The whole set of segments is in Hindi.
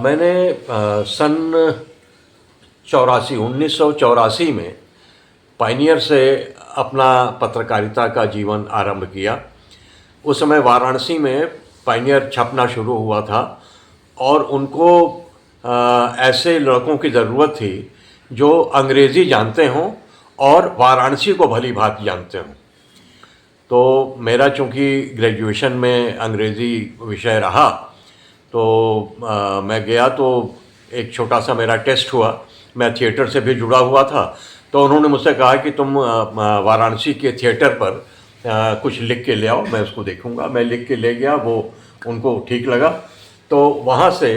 मैंने सन 1984 में पायनियर से अपना पत्रकारिता का जीवन आरंभ किया। उस समय वाराणसी में पायनियर छपना शुरू हुआ था और उनको ऐसे लड़कों की ज़रूरत थी जो अंग्रेज़ी जानते हों और वाराणसी को भली भांति जानते हों। तो मेरा चूँकि ग्रेजुएशन में अंग्रेज़ी विषय रहा, तो मैं गया तो एक छोटा सा मेरा टेस्ट हुआ। मैं थिएटर से भी जुड़ा हुआ था, तो उन्होंने मुझसे कहा कि तुम वाराणसी के थिएटर पर कुछ लिख के ले आओ, मैं उसको देखूंगा। मैं लिख के ले गया, वो उनको ठीक लगा। तो वहाँ से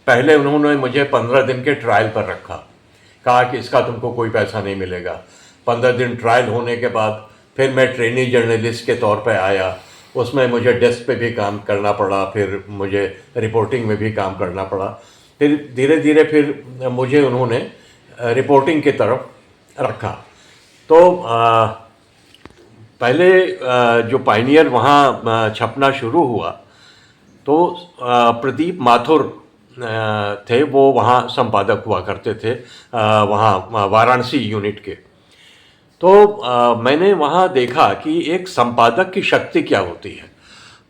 पहले उन्होंने मुझे 15 दिन के ट्रायल पर रखा, कहा कि इसका तुमको कोई पैसा नहीं मिलेगा। 15 दिन ट्रायल होने के बाद फिर मैं ट्रेनी जर्नलिस्ट के तौर पे आया। उसमें मुझे डेस्क पे भी काम करना पड़ा, फिर मुझे रिपोर्टिंग में भी काम करना पड़ा। फिर धीरे धीरे फिर मुझे उन्होंने रिपोर्टिंग की तरफ रखा। तो पहले जो पायनियर वहाँ छपना शुरू हुआ, तो प्रदीप माथुर थे, वो वहाँ संपादक हुआ करते थे, वहाँ वाराणसी यूनिट के। तो मैंने वहाँ देखा कि एक संपादक की शक्ति क्या होती है।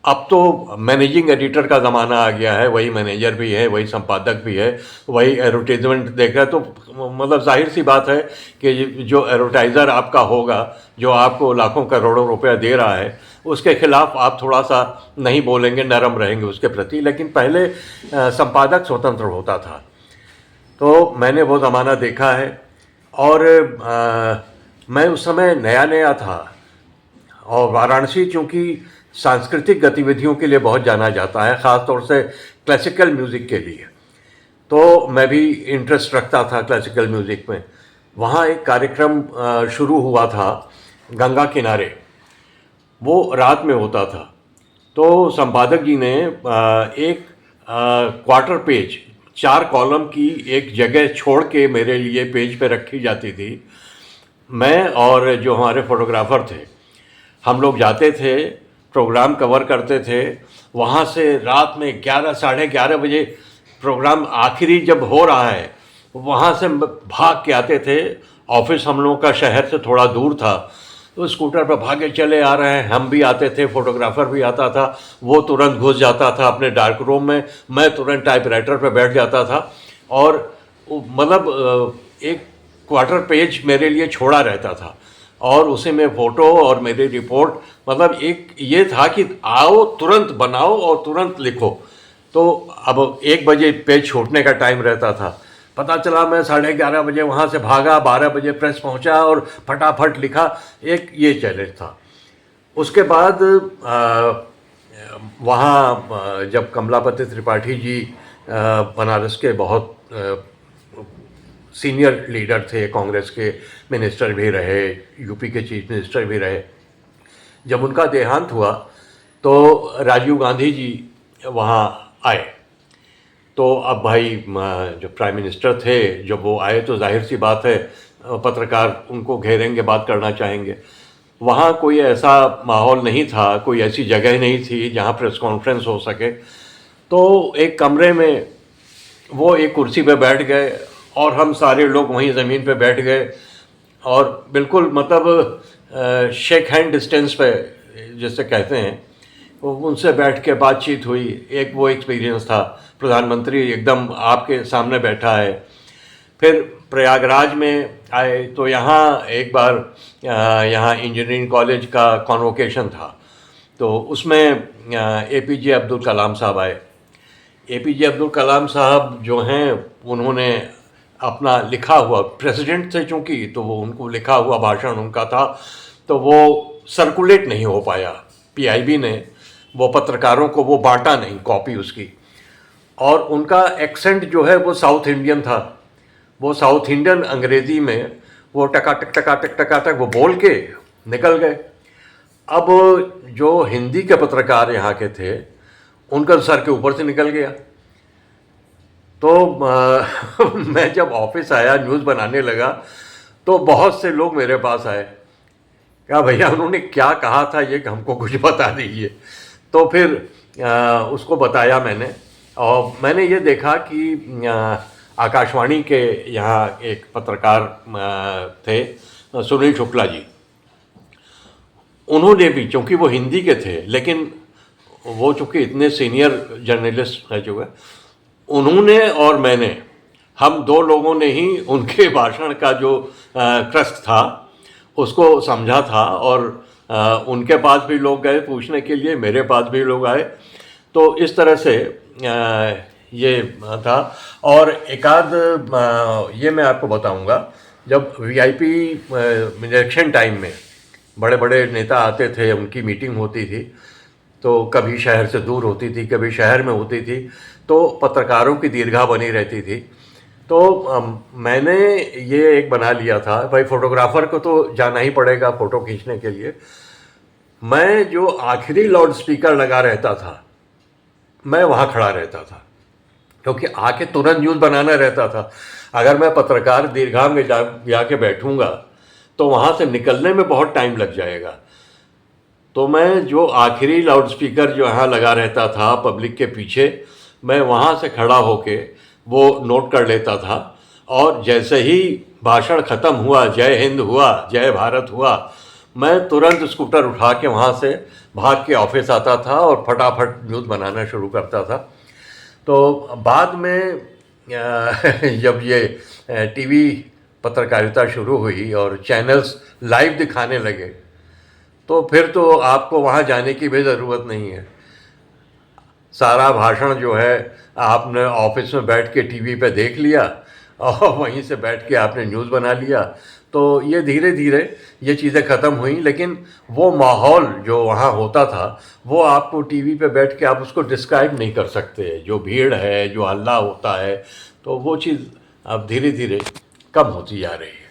अब तो मैनेजिंग एडिटर का ज़माना आ गया है, वही मैनेजर भी है, वही संपादक भी है, वही एडवर्टाइजमेंट देख रहा है। तो मतलब जाहिर सी बात है कि जो एडवर्टाइज़र आपका होगा, जो आपको लाखों करोड़ों रुपया दे रहा है, उसके खिलाफ आप थोड़ा सा नहीं बोलेंगे, नरम रहेंगे उसके प्रति। लेकिन पहले संपादक स्वतंत्र होता था। तो मैंने वो ज़माना देखा है। और मैं उस समय नया नया था, और वाराणसी चूँकि सांस्कृतिक गतिविधियों के लिए बहुत जाना जाता है, ख़ास तौर से क्लासिकल म्यूज़िक के लिए। तो मैं भी इंटरेस्ट रखता था क्लासिकल म्यूज़िक में। वहाँ एक कार्यक्रम शुरू हुआ था गंगा किनारे, वो रात में होता था। तो संपादक जी ने एक क्वार्टर पेज, 4 कॉलम की एक जगह छोड़ के मेरे लिए पेज पे रखी जाती थी। मैं और जो हमारे फोटोग्राफ़र थे, हम लोग जाते थे, प्रोग्राम कवर करते थे। वहाँ से रात में 11 साढ़े 11 बजे प्रोग्राम आखिरी जब हो रहा है, वहाँ से भाग के आते थे। ऑफिस हम लोगों का शहर से थोड़ा दूर था, तो स्कूटर पर भागे चले आ रहे हैं। हम भी आते थे, फोटोग्राफ़र भी आता था। वो तुरंत घुस जाता था अपने डार्क रूम में, मैं तुरंत टाइपराइटर पर बैठ जाता था। और मतलब एक क्वार्टर पेज मेरे लिए छोड़ा रहता था, और उसी में फ़ोटो और मेरी रिपोर्ट। मतलब एक ये था कि आओ तुरंत बनाओ और तुरंत लिखो। तो अब 1 बजे पेज छूटने का टाइम रहता था। पता चला मैं 11:30 बजे वहाँ से भागा, 12 बजे प्रेस पहुँचा और फटाफट लिखा। एक ये चैलेंज था। उसके बाद वहाँ जब कमलापति त्रिपाठी जी बनारस के बहुत सीनियर लीडर थे, कांग्रेस के मिनिस्टर भी रहे, यूपी के चीफ मिनिस्टर भी रहे, जब उनका देहांत हुआ तो राजीव गांधी जी वहाँ आए। तो अब भाई जो प्राइम मिनिस्टर थे, जब वो आए तो जाहिर सी बात है पत्रकार उनको घेरेंगे, बात करना चाहेंगे। वहाँ कोई ऐसा माहौल नहीं था, कोई ऐसी जगह नहीं थी जहाँ प्रेस कॉन्फ्रेंस हो सके। तो एक कमरे में वो एक कुर्सी पे बैठ गए और हम सारे लोग वहीं ज़मीन पे बैठ गए, और बिल्कुल मतलब शेक हैंड डिस्टेंस पे जैसे कहते हैं, उनसे बैठ के बातचीत हुई। एक वो एक्सपीरियंस था, प्रधानमंत्री एकदम आपके सामने बैठा है। फिर प्रयागराज में आए तो यहाँ एक बार यहाँ इंजीनियरिंग कॉलेज का कॉन्वोकेशन था, तो उसमें APJ अब्दुल कलाम साहब आए। APJ अब्दुल कलाम साहब जो हैं, उन्होंने अपना लिखा हुआ, प्रेसिडेंट थे चूँकि, तो वो उनको लिखा हुआ भाषण उनका था, तो वो सर्कुलेट नहीं हो पाया। PIB ने वो पत्रकारों को वो बांटा नहीं, कॉपी उसकी। और उनका एक्सेंट जो है वो साउथ इंडियन था। वो साउथ इंडियन अंग्रेज़ी में वो टकाटक टकाटक टकाटक वो बोल के निकल गए। अब जो हिंदी के पत्रकार यहाँ के थे, उनका सर के ऊपर से निकल गया। तो मैं जब ऑफिस आया, न्यूज़ बनाने लगा, तो बहुत से लोग मेरे पास आए, कहा भैया उन्होंने क्या कहा था ये हमको कुछ बता दीजिए। तो फिर उसको बताया मैंने। और मैंने ये देखा कि आकाशवाणी के यहाँ एक पत्रकार थे, सुनील शुक्ला जी। उन्होंने भी, चूँकि वो हिंदी के थे, लेकिन वो चूँकि इतने सीनियर जर्नलिस्ट रह चुके, उन्होंने और मैंने, हम दो लोगों ने ही उनके भाषण का जो क्रस्ट था उसको समझा था। और उनके पास भी लोग गए पूछने के लिए, मेरे पास भी लोग आए। तो इस तरह से ये था। और एक आध ये मैं आपको बताऊंगा, जब वीआईपी इलेक्शन टाइम में बड़े बड़े नेता आते थे, उनकी मीटिंग होती थी, तो कभी शहर से दूर होती थी, कभी शहर में होती थी, तो पत्रकारों की दीर्घा बनी रहती थी। तो मैंने ये एक बना लिया था, भाई फोटोग्राफर को तो जाना ही पड़ेगा फ़ोटो खींचने के लिए। मैं जो आखिरी लाउड स्पीकर लगा रहता था, मैं वहाँ खड़ा रहता था, क्योंकि आके तुरंत न्यूज़ बनाना रहता था। अगर मैं पत्रकार दीर्घा में जाके बैठूंगा तो वहाँ से निकलने में बहुत टाइम लग जाएगा। तो मैं जो आखिरी लाउड स्पीकर जो यहाँ लगा रहता था पब्लिक के पीछे, मैं वहाँ से खड़ा होके वो नोट कर लेता था। और जैसे ही भाषण ख़त्म हुआ, जय हिंद हुआ, जय भारत हुआ, मैं तुरंत स्कूटर उठा के वहाँ से भाग के ऑफिस आता था और फटाफट न्यूज़ बनाना शुरू करता था। तो बाद में जब ये टीवी पत्रकारिता शुरू हुई और चैनल्स लाइव दिखाने लगे, तो फिर तो आपको वहाँ जाने की भी ज़रूरत नहीं है। सारा भाषण जो है आपने ऑफिस में बैठ के टीवी पे देख लिया और वहीं से बैठ के आपने न्यूज़ बना लिया। तो ये धीरे धीरे ये चीज़ें ख़त्म हुई, लेकिन वो माहौल जो वहाँ होता था वो आपको टीवी पे बैठ के आप उसको डिस्क्राइब नहीं कर सकते। जो भीड़ है, जो हल्ला होता है, तो वो चीज़ अब धीरे धीरे कम होती जा रही है।